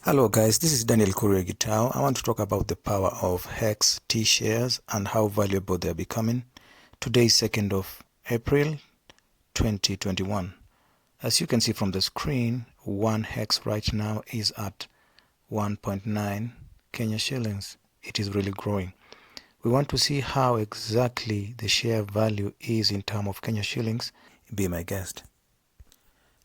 Hello guys, this is Daniel Gitao. I want to talk about the power of HEX T Shares and how valuable they are becoming. Today is 2nd of April 2021. As you can see from the screen, one HEX right now is at 1.9 Kenya shillings. It is really growing. We want to see how exactly the share value is in terms of Kenya shillings. Be my guest.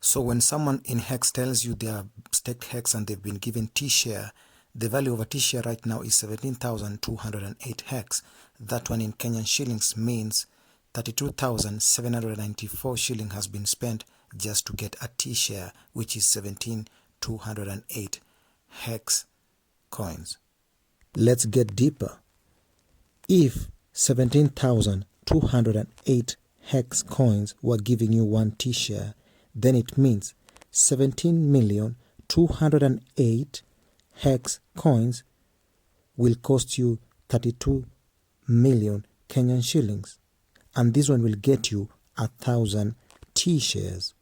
So when someone in HEX tells you they are staked HEX and they've been given T-share, the value of a T-share right now is 17,208 HEX. That one in Kenyan shillings means 32,794 shilling has been spent just to get a T-share, which is 17,208 HEX coins. Let's get deeper. If 17,208 HEX coins were giving you one T-share, then it means 17,208 HEX coins will cost you 32 million Kenyan shillings. And this one will get you 1,000 T-shares.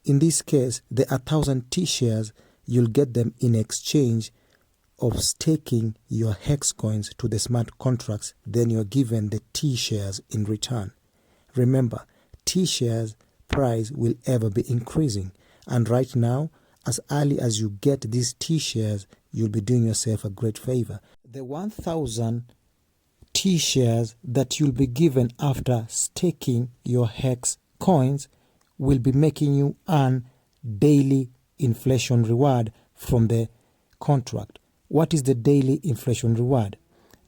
In this case, the 1,000 T-shares, you'll get them in exchange of staking your HEX coins to the smart contracts. Then you're given the T-shares in return. Remember, T-shares price will ever be increasing, and right now, as early as you get these T-shares, you'll be doing yourself a great favor. The 1,000 T-shares that you'll be given after staking your HEX coins will be making you earn daily inflation reward from the contract. What is the daily inflation reward?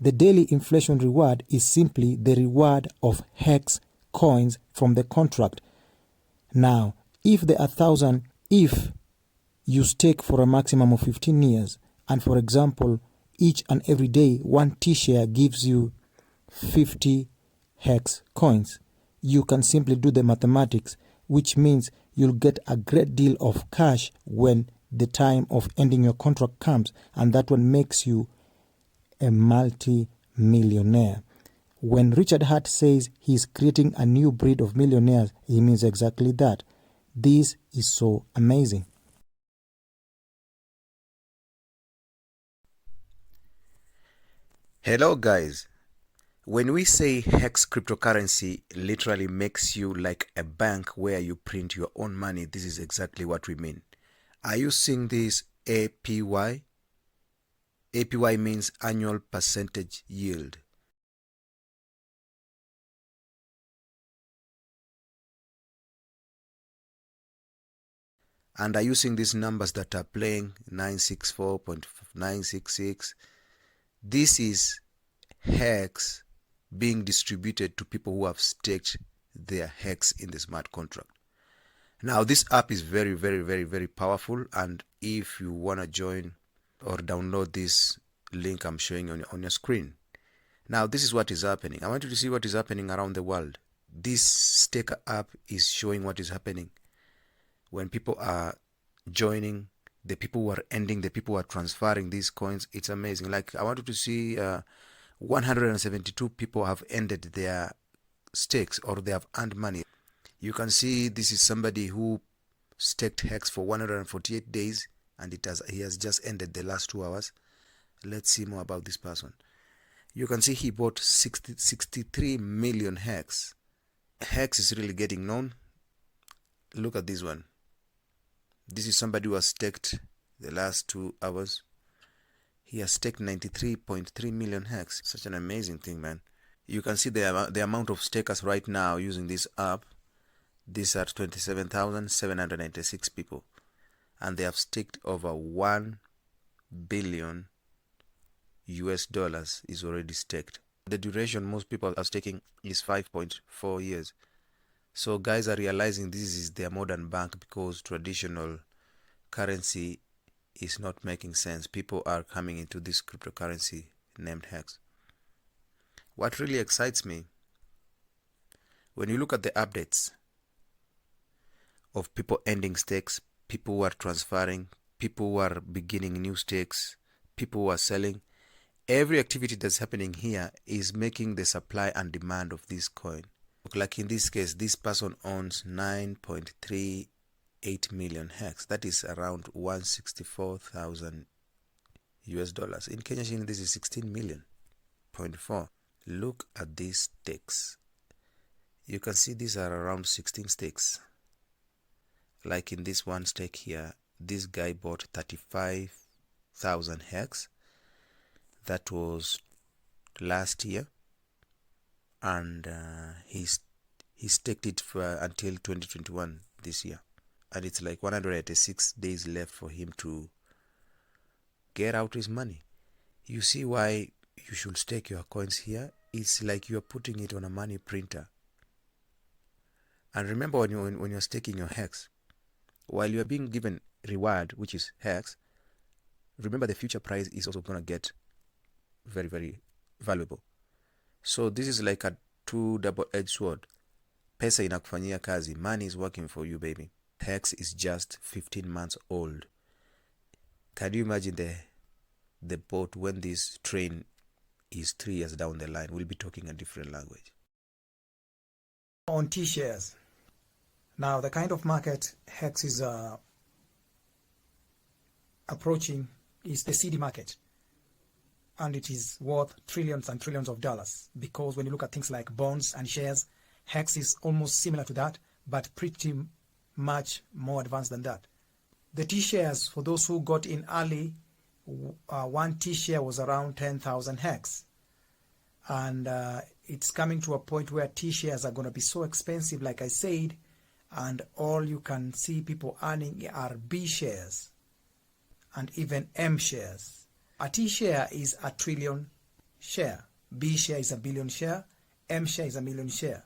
The daily inflation reward is simply the reward of HEX coins from the contract. Now, if the 1,000, if you stake for a maximum of 15 years, and for example, each and every day, one T-share gives you 50 HEX coins, you can simply do the mathematics, which means you'll get a great deal of cash when the time of ending your contract comes, and that one makes you a multi-millionaire. When Richard Hart says he's creating a new breed of millionaires, he means exactly that. This is so amazing. Hello guys. When we say HEX cryptocurrency literally makes you like a bank where you print your own money, this is exactly what we mean. Are you seeing this APY? APY means annual percentage yield. And are you seeing these numbers that are playing 964.966? This is HEX being distributed to people who have staked their HEX in the smart contract. Now this app is very powerful, and if you want to join or download this link I'm showing on your screen. Now this is what is happening. I want you to see what is happening around the world. This staker app is showing what is happening when people are joining, the people who are ending, the people who are transferring these coins. It's amazing. Like I want you to see 172 people have ended their stakes, or they have earned money. You can see this is somebody who staked HEX for 148 days, and he has just ended the last 2 hours. Let's see more about this person. You can see he bought 63 million HEX. HEX is really getting known. Look at this one. This is somebody who has staked the last 2 hours. He has staked 93.3 million HEX. Such an amazing thing, man. You can see the amount of stakers right now using this app. These are 27,796 people, and they have staked over 1 billion US dollars is already staked. The duration most people are staking is 5.4 years. So guys are realizing this is their modern bank, because traditional currency is not making sense. People are coming into this cryptocurrency named HEX. What really excites me, when you look at the updates of people ending stakes, people who are transferring, people who are beginning new stakes, people who are selling, every activity that's happening here is making the supply and demand of this coin. Like in this case, this person owns 9.38 8 million hex. That is around 164,000 US dollars. In Kenya shilling, this is 16 million. 0.4. Look at these stakes. You can see these are around 16 stakes. Like in this one stake here, this guy bought 35,000 hex. That was last year, and he staked it for until 2021 this year, and it's like 186 days left for him to get out his money. You see why you should stake your coins here? It's like you're putting it on a money printer. And remember, when you're staking your hex, while you're being given reward, which is hex, remember the future price is also going to get very, very valuable. So this is like a two double-edged sword. Pesa inakufanyia kazi. Money is working for you, baby. Hex is just 15 months old. Can you imagine the boat when this train is 3 years down the line? We'll be talking a different language. On T shares. Now, the kind of market HEX is approaching is the CD market. And it is worth trillions and trillions of dollars, because when you look at things like bonds and shares, HEX is almost similar to that, but pretty much more advanced than that. The T shares, for those who got in early, one T share was around 10,000 HEX. And it's coming to a point where T shares are going to be so expensive, like I said, and all you can see people earning are B shares and even M shares. A T share is a trillion share. B share is a billion share. M share is a million share.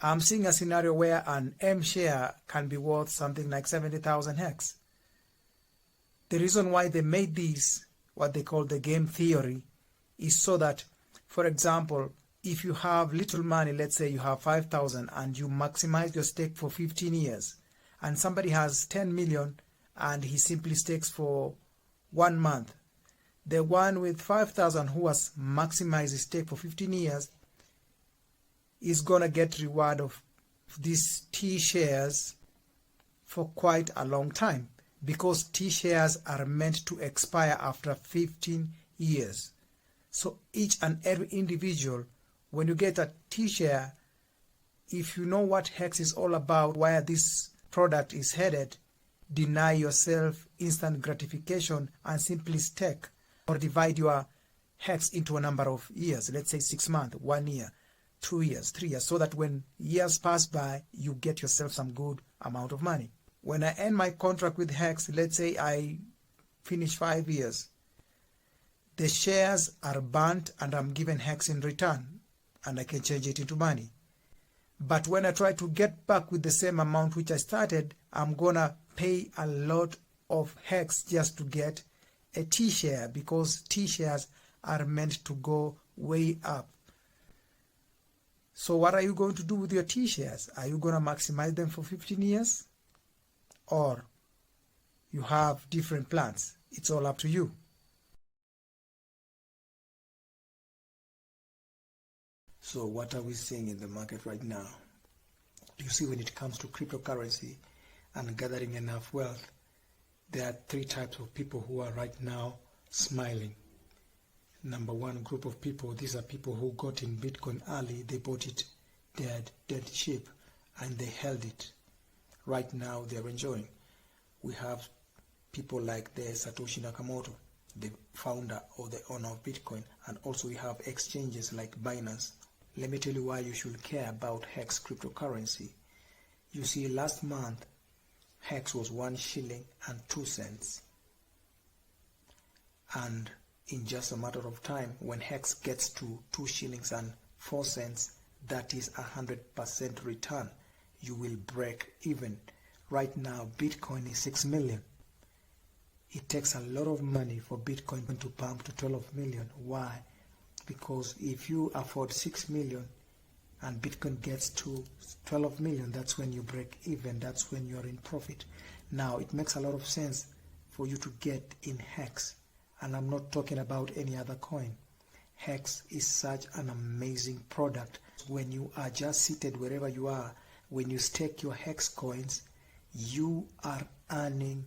I'm seeing a scenario where an M share can be worth something like 70,000 HEX. The reason why they made these, what they call the game theory, is so that, for example, if you have little money, let's say you have 5,000 and you maximize your stake for 15 years, and somebody has 10 million and he simply stakes for 1 month, the one with 5,000 who has maximized his stake for 15 years is going to get reward of these T shares for quite a long time, because T shares are meant to expire after 15 years. So each and every individual, when you get a T share, if you know what HEX is all about, where this product is headed, deny yourself instant gratification and simply stake or divide your HEX into a number of years, let's say 6 months, 1 year, 2 years, 3 years, so that when years pass by, you get yourself some good amount of money. When I end my contract with HEX, let's say I finish 5 years, the shares are burnt and I'm given HEX in return, and I can change it into money. But when I try to get back with the same amount which I started, I'm gonna pay a lot of HEX just to get a T share, because T shares are meant to go way up. So what are you going to do with your T shares? Are you gonna maximize them for 15 years? Or you have different plans? It's all up to you. So what are we seeing in the market right now? You see, when it comes to cryptocurrency and gathering enough wealth, there are 3 types of people who are right now smiling. Number one group of people, these are people who got in Bitcoin early. They bought it dead cheap, and they held it. Right now they're enjoying. We have people like the Satoshi Nakamoto, the founder or the owner of Bitcoin, and also we have exchanges like Binance. Let me tell you why you should care about HEX cryptocurrency. You see, last month HEX was 1 shilling and 2 cents, and in just a matter of time, when HEX gets to 2 shillings and 4 cents, that is 100% return. You will break even. Right now Bitcoin is 6 million. It takes a lot of money for Bitcoin to pump to 12 million. Why? Because if you afford 6 million and Bitcoin gets to 12 million, that's when you break even. That's when you're in profit. Now, it makes a lot of sense for you to get in HEX. And I'm not talking about any other coin. HEX is such an amazing product. When you are just seated wherever you are, when you stake your HEX coins, You are earning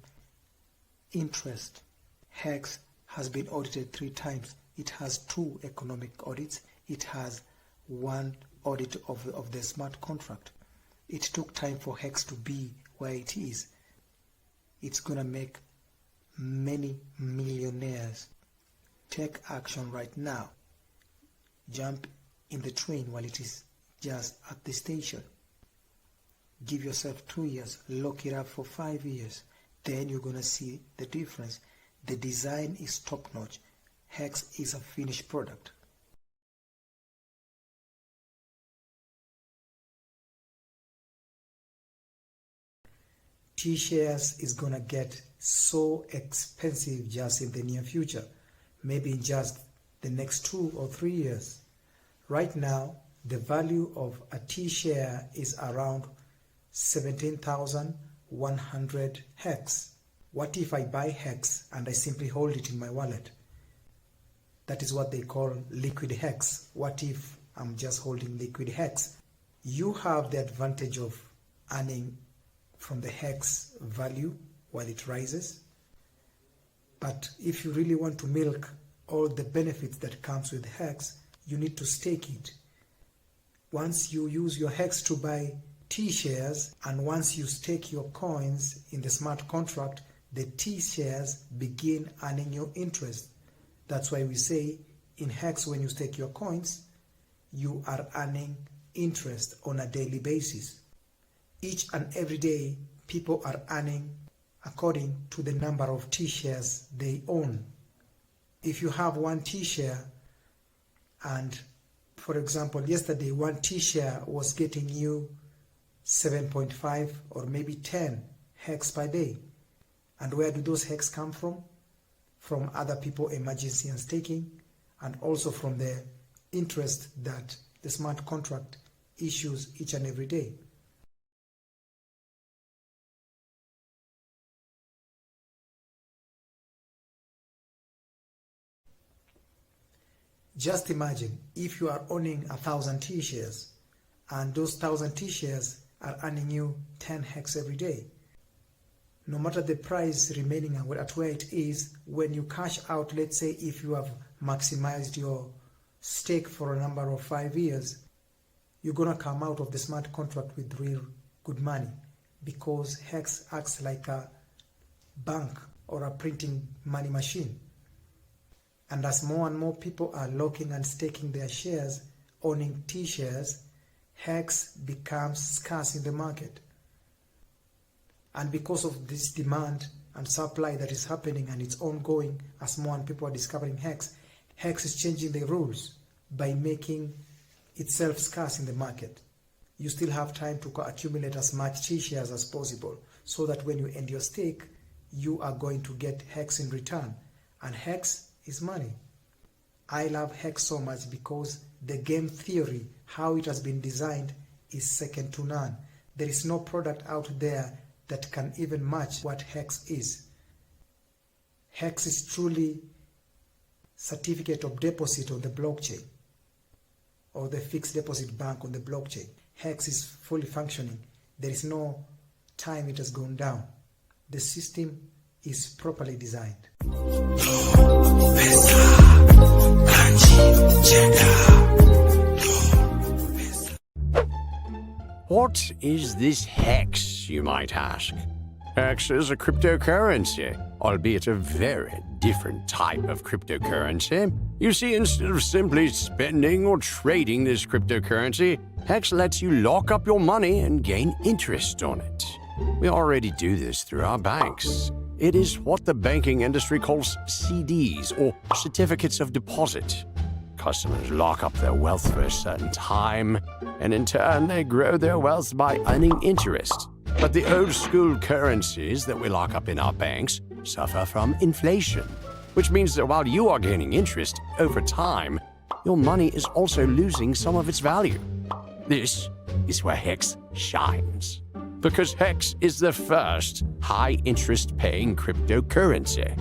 interest. HEX has been audited 3 times. It has 2 economic audits. It has 1 audit of the smart contract. It took time for HEX to be where it is. It's going to make many millionaires. Take action right now. Jump in the train while it is just at the station. Give yourself 2 years. Lock it up for 5 years. Then you're going to see the difference. The design is top-notch. HEX is a finished product. T shares is going to get so expensive just in the near future, maybe in just the next 2 or 3 years. Right now, the value of a T share is around 17,100 HEX. What if I buy HEX and I simply hold it in my wallet? That is what they call liquid HEX. What if I'm just holding liquid HEX? You have the advantage of earning from the HEX value while it rises. But if you really want to milk all the benefits that comes with HEX, you need to stake it. Once you use your HEX to buy T shares, and once you stake your coins in the smart contract, the T shares begin earning you interest. That's why we say in HEX, when you stake your coins, you are earning interest on a daily basis. Each and every day, people are earning according to the number of T shares they own. If you have 1 T share, and for example, yesterday 1 T share was getting you 7.5 or maybe 10 HEX per day. And where do those HEX come from? From other people emergency and staking, and also from the interest that the smart contract issues each and every day. Just imagine if you are owning 1,000 T shares and those 1,000 T shares are earning you 10 HEX every day. No matter the price remaining at where it is, when you cash out, let's say if you have maximized your stake for a number of 5 years, you're going to come out of the smart contract with real good money, because HEX acts like a bank or a printing money machine. And as more and more people are locking and staking their shares, owning T shares, HEX becomes scarce in the market. And because of this demand and supply that is happening, and it's ongoing as more and people are discovering HEX, HEX is changing the rules by making itself scarce in the market. You still have time to accumulate as much T shares as possible, so that when you end your stake, you are going to get HEX in return. And HEX is money. I love HEX so much because the game theory, how it has been designed, is second to none. There is no product out there that can even match what HEX is. HEX is truly certificate of deposit on the blockchain, or the fixed deposit bank on the blockchain. HEX is fully functioning. There is no time it has gone down. The system is properly designed. What is this HEX, you might ask? HEX is a cryptocurrency, albeit a very different type of cryptocurrency. You see, instead of simply spending or trading this cryptocurrency, HEX lets you lock up your money and gain interest on it. We already do this through our banks. It is what the banking industry calls CDs, or certificates of deposit. Customers lock up their wealth for a certain time, and in turn they grow their wealth by earning interest. But the old school currencies that we lock up in our banks suffer from inflation, which means that while you are gaining interest over time, your money is also losing some of its value. This is where HEX shines, because HEX is the first high-interest paying cryptocurrency.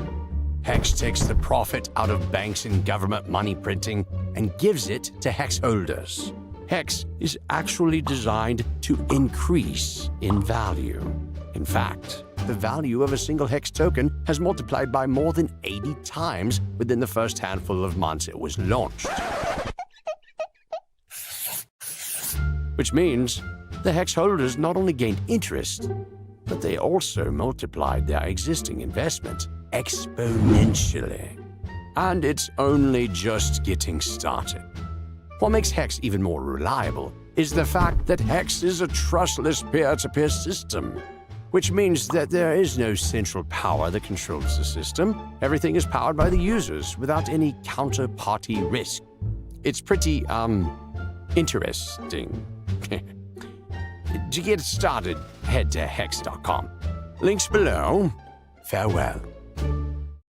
HEX takes the profit out of banks and government money printing and gives it to HEX holders. HEX is actually designed to increase in value. In fact, the value of a single HEX token has multiplied by more than 80 times within the first handful of months it was launched. Which means the HEX holders not only gained interest, but they also multiplied their existing investment exponentially. And it's only just getting started. What makes HEX even more reliable is the fact that HEX is a trustless peer-to-peer system, which means that there is no central power that controls the system. Everything is powered by the users without any counterparty risk. It's pretty, interesting. To get started, head to hex.com. Links below. Farewell.